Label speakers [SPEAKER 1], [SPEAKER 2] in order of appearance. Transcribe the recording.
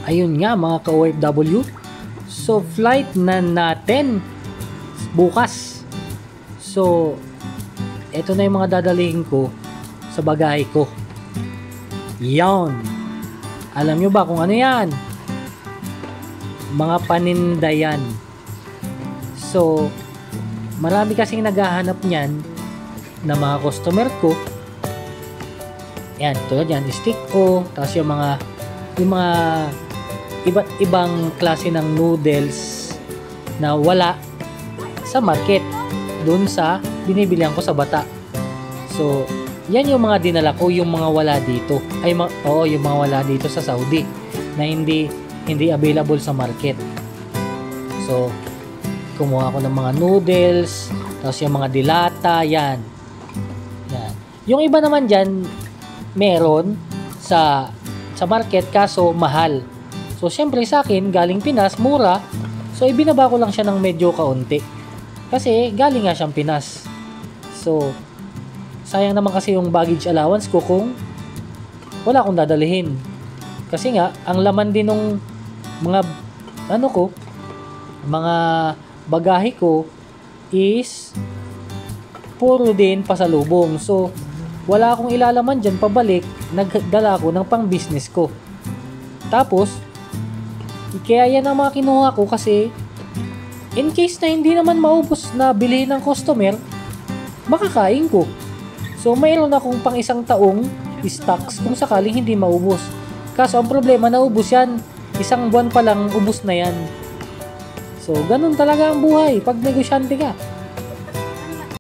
[SPEAKER 1] ayun nga mga ka-OFW. So, flight na natin bukas. So, eto na yung mga dadalhin ko sa bagahe ko. Yan. Alam nyo ba kung ano yan? Mga paninda yan. So, marami kasing naghahanap niyan na mga customer ko. Yan, tulad yan, stick ko, tapos yung mga iba't ibang klase ng noodles na wala sa market dun sa binibilihan ko sa Bata. So, yan yung mga dinala ko, yung mga wala dito. Yung mga wala dito sa Saudi na hindi available sa market. So, kumuha ako ng mga noodles, tapos yung mga dilata, yan. Yung iba naman dyan, meron sa market, kaso mahal. So, syempre sa akin, galing Pinas, mura. So, ibinaba ko lang siya ng medyo kaunti. Kasi, galing nga siyang Pinas. So, sayang naman kasi yung baggage allowance ko kung wala akong dadalhin. Kasi nga, ang laman din ng mga, mga bagahe ko is puro din pasalubong. So, wala akong ilalaman dyan pabalik, nagdala ko ng pang business ko. Tapos, kaya yan ang mga kinuha ko kasi in case na hindi naman maubos na bilhin ng customer, makakain ko. So, mayroon akong pang isang taong stocks kung sakaling hindi maubos. Kaso, ang problema, naubos yan. Isang buwan pa lang, ubos na yan. So, ganun talaga ang buhay pag negosyante ka.